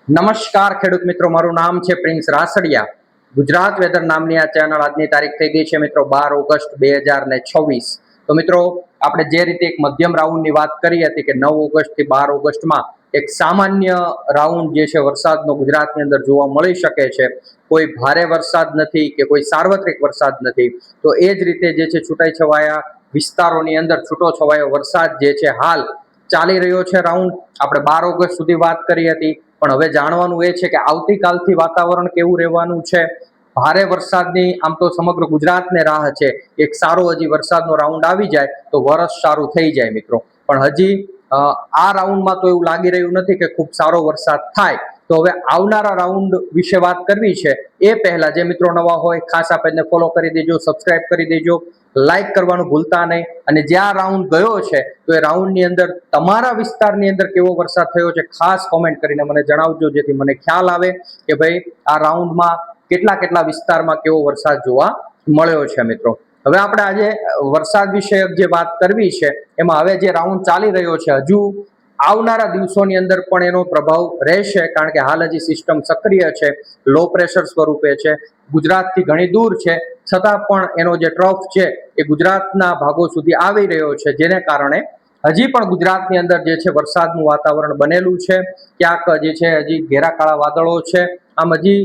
નમસ્કાર ખેડૂત મિત્રો, મારું નામ છે પ્રિન્સ રાસડિયા. ગુજરાત વેધર નામની આ ચેનલ આજની તારીખ થઈ ગઈ છે મિત્રો 12 ઓગસ્ટ 2026. તો મિત્રો, આપણે જે રીતે એક મધ્યમ રાઉન્ડની વાત કરી હતી કે 9 ઓગસ્ટ થી 12 ઓગસ્ટમાં એક સામાન્ય રાઉન્ડ જે છે વરસાદનો ગુજરાતની અંદર જોવા મળી શકે છે. કોઈ ભારે વરસાદ નથી કે કોઈ સાર્વત્રિક વરસાદ નથી. તો એ જ રીતે જે છે છૂટાછવાયા વિસ્તારોની અંદર છૂટો છવાયો વરસાદ જે છે હાલ ચાલી રહ્યો છે રાઉન્ડ. આપણે 12 ઓગસ્ટ સુધી વાત કરી હતી, પણ હવે જાણવાનું એ છે કે આવતીકાલથી વાતાવરણ કેવું રહેવાનું છે. ભારે વરસાદની આમ તો સમગ્ર ગુજરાતને રાહ છે. એક સારો હજી વરસાદનો રાઉન્ડ આવી જાય તો વરસ સારું થઈ જાય મિત્રો. પણ હજી આ રાઉન્ડમાં તો એવું લાગી રહ્યું નથી કે ખૂબ સારો વરસાદ થાય. તો હવે આવનારા રાઉન્ડ વિશે વાત કરવી છે. એ પહેલા જે મિત્રો નવા હોય ખાસ આ પેજને ફોલો કરી દેજો, સબસ્ક્રાઇબ કરી દેજો, લાઈક કરવાનું ભૂલતા નહીં. અને જ્યાં રાઉન્ડ ગયો છે તો એ રાઉન્ડની અંદર તમારા વિસ્તારની અંદર કેવો વરસાદ થયો છે ખાસ કોમેન્ટ કરીને મને જણાવજો, જેથી મને ખ્યાલ આવે કે ભાઈ આ રાઉન્ડમાં કેટલા વિસ્તારમાં કેવો વરસાદ જોવા મળ્યો છે મિત્રો. હવે આપણે આજે વરસાદ વિશે જે વાત કરવી છે એમાં હવે જે રાઉન્ડ ચાલી રહ્યો છે હજુ આવનારા દિવસોની અંદર પણ એનો પ્રભાવ રહેશે, કારણ કે હાલ હજી સિસ્ટમ સક્રિય છે, લો પ્રેશર સ્વરૂપે છે, ગુજરાતથી ઘણી દૂર છે, છતાં પણ એનો જે ટ્રફ છે એ ગુજરાતના ભાગો સુધી આવી રહ્યો છે, જેને કારણે હજી પણ ગુજરાતની અંદર જે છે વરસાદનું વાતાવરણ બનેલું છે. ક્યાંક જે છે હજી ઘેરા કાળા વાદળો છે. આમ હજી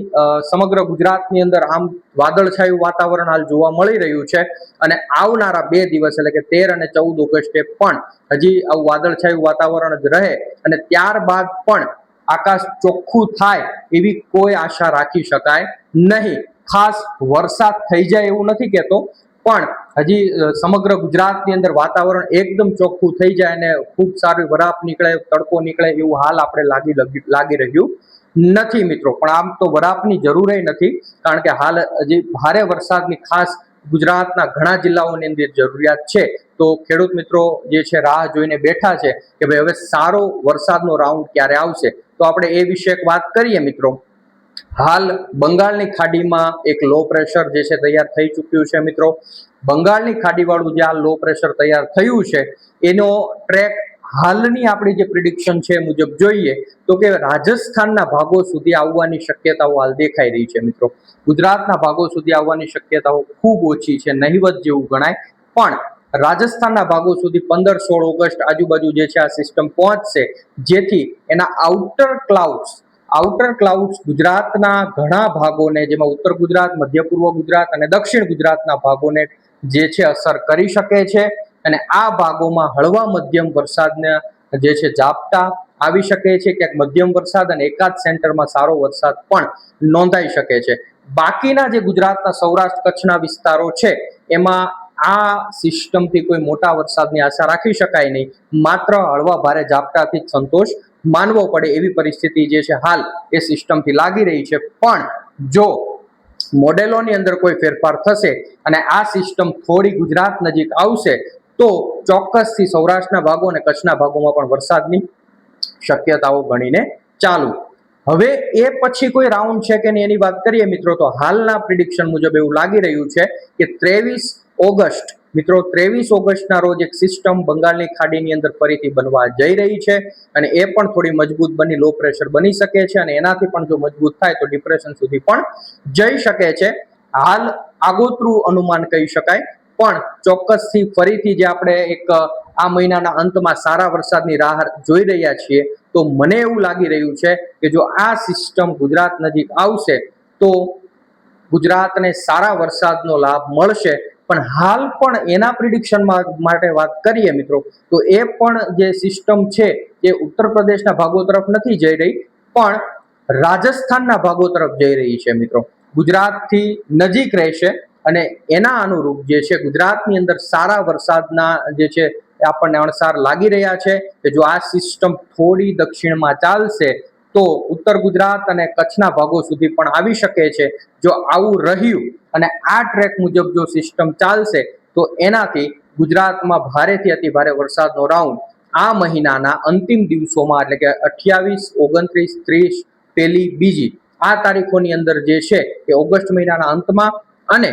સમગ્ર ગુજરાતની અંદર આમ વાદળછાયું વાતાવરણ હાલ જોવા મળી રહ્યું છે. અને આવનારા 2 દિવસ એટલે કે 13 અને 14 ઓગસ્ટે પણ હજી આવું વાદળછાયું વાતાવરણ જ રહે અને ત્યારબાદ પણ આકાશ ચોખ્ખું થાય એવી કોઈ આશા રાખી શકાય નહીં. ખાસ વરસાદ થઈ જાય એવું નથી કહેતો, પણ હજી સમગ્ર ગુજરાતની અંદર વાતાવરણ એકદમ ચોખ્ખું થઈ જાય અને ખૂબ સારી વરાપ નીકળે, તડકો નીકળે એવું હાલ આપણે લાગી રહ્યું નથી મિત્રો. પણ આમ તો વરાપની જરૂર નથી, કારણ કે હાલ હજી ભારે વરસાદની ખાસ ગુજરાતના ઘણા જિલ્લાઓની અંદર જરૂરિયાત છે. તો ખેડૂત મિત્રો જે છે રાહ જોઈને બેઠા છે કે ભાઈ હવે સારો વરસાદનો રાઉન્ડ ક્યારે આવશે. તો આપણે એ વિશે વાત કરીએ મિત્રો. હાલ બંગાળની ખાડીમાં એક લો પ્રેશર જે છે તૈયાર થઈ ચૂક્યું છે મિત્રો. બંગાળની ખાડીવાળું જે આ લો પ્રેશર તૈયાર થયું છે એનો ટ્રેક હાલની આપણી જે પ્રિડિક્શન છે મુજબ જોઈએ તો કે રાજસ્થાનના ભાગો સુધી આવવાની શક્યતાઓ હાલ દેખાઈ રહી છે મિત્રો. ગુજરાતના ભાગો સુધી આવવાની શક્યતાઓ ખૂબ ઓછી છે, નહિવત જેવું ગણાય. પણ રાજસ્થાનના ભાગો સુધી 15-16 ઓગસ્ટ આજુબાજુ જે છે આ સિસ્ટમ પહોંચશે, જેથી એના આઉટર ક્લાઉડ્સ ગુજરાતના ઘણા ભાગોને, જેમાં ઉત્તર ગુજરાત, મધ્ય પૂર્વ ગુજરાત અને દક્ષિણ ગુજરાતના ભાગોને જે છે અસર કરી શકે છે. અને આ ભાગોમાં હળવા મધ્યમ વરસાદના જે છે ઝાપટા આવી શકે છે. ક્યાંક મધ્યમ વરસાદ અને એકાદ સેન્ટરમાં સારો વરસાદ પણ નોંધાઈ શકે છે. બાકીના જે ગુજરાતના સૌરાષ્ટ્ર કચ્છના વિસ્તારો છે એમાં આ સિસ્ટમથી કોઈ મોટા વરસાદની આશા રાખી શકાય નહીં. માત્ર હળવા ભારે ઝાપટાથી જ સંતોષ માનવો પડે એવી પરિસ્થિતિ જે છે હાલ એ સિસ્ટમથી લાગી રહી છે. પણ જો મોડેલોની અંદર કોઈ ફેરફાર થશે અને આ સિસ્ટમ થોડી ગુજરાત નજીક આવશે તો ચોક્કસથી સૌરાષ્ટ્રના ભાગો અને કચ્છના ભાગોમાં પણ વરસાદની શક્યતાઓ ગણીને ચાલુ. હવે એ પછી કોઈ રાઉન્ડ છે કે નહીં એની વાત કરીએ મિત્રો, તો હાલના પ્રિડિક્શન મુજબ એવું લાગી રહ્યું છે કે 23 ઓગસ્ટ મિત્રો, 23 ઓગસ્ટના રોજ એક સિસ્ટમ બંગાળની ખાડીની અંદર ફરીથી બનવા જઈ રહી છે. અને એ પણ થોડી મજબૂત બની લો પ્રેશર બની શકે છે અને એનાથી પણ જો મજબૂત થાય તો ડિપ્રેશન સુધી પણ જઈ શકે છે. હાલ આગોતરું અનુમાન કહી શકાય, પણ ચોક્કસથી ફરીથી જે આપણે એક આ મહિનાના અંતમાં સારા વરસાદની રાહ જોઈ રહ્યા છીએ, તો મને એવું લાગી રહ્યું છે કે જો આ સિસ્ટમ ગુજરાત નજીક આવશે તો ગુજરાતને સારા વરસાદનો લાભ મળશે. પણ હાલ પણ એના પ્રિડિક્શન માટે વાત કરીએ મિત્રો, તો એ પણ જે સિસ્ટમ છે એ ઉત્તર પ્રદેશના ભાગો તરફ નથી જઈ રહી, પણ રાજસ્થાનના ભાગો તરફ જઈ રહી છે મિત્રો. ગુજરાતથી નજીક રહેશે અને એના અનુરૂપ જે છે ગુજરાતની અંદર સારા વરસાદના જે છે આપણને અણસાર લાગી રહ્યા છે કે જો આ સિસ્ટમ થોડી દક્ષિણમાં ચાલશે તો ઉત્તર ગુજરાત અને કચ્છના ભાગો સુધી પણ આવી શકે છે. જો આવું રહ્યું અને આ ટ્રેક મુજબ જો સિસ્ટમ ચાલશે તો એનાથી ગુજરાતમાં ભારેથી અતિ ભારે વરસાદનો રાઉન્ડ આ મહિનાના અંતિમ દિવસોમાં એટલે કે 28, 29, 30, પહેલી, બીજી આ તારીખોની અંદર જે છે એ ઓગસ્ટ મહિનાના અંતમાં અને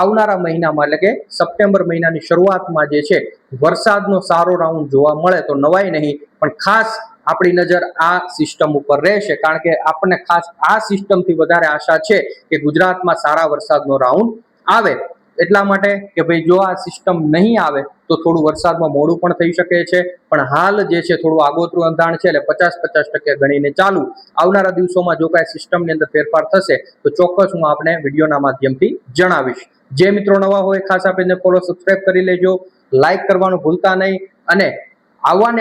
આવનારા મહિનામાં એટલે કે સપ્ટેમ્બર મહિનાની શરૂઆતમાં જે છે વરસાદનો સારો રાઉન્ડ જોવા મળે તો નવાઈ નહીં. પણ ખાસ આપણી નજર આ સિસ્ટમ ઉપર રહેશે, કારણ કે આપણને ખાસ આ સિસ્ટમથી વધારે આશા છે કે ગુજરાતમાં સારા વરસાદનો રાઉન્ડ આવે. એટલા માટે કે ભાઈ જો આ સિસ્ટમ નહીં આવે તો થોડું વરસાદમાં મોડું પણ થઈ શકે છે, પણ હાલ જે છે થોડું આગોતરું અંધાણ છે, એટલે 50-50% ગણીને ચાલુ. આવનારા દિવસોમાં જો કાંઈ સિસ્ટમની અંદર ફેરફાર થશે તો ચોક્કસ હું આપને વિડીયોના માધ્યમથી જણાવીશ. જે મિત્રો નવા હોય ખાસ આપીને ફોલો સબસ્ક્રાઇબ કરી લેજો, લાઇક કરવાનું ભૂલતા નહીં, અને આવા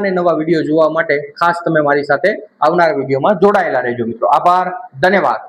ને નવા વિડીયો જોવા માટે ખાસ તમે મારી સાથે આવનારા વિડીયોમાં જોડાયેલા રહેજો મિત્રો. આભાર, ધન્યવાદ.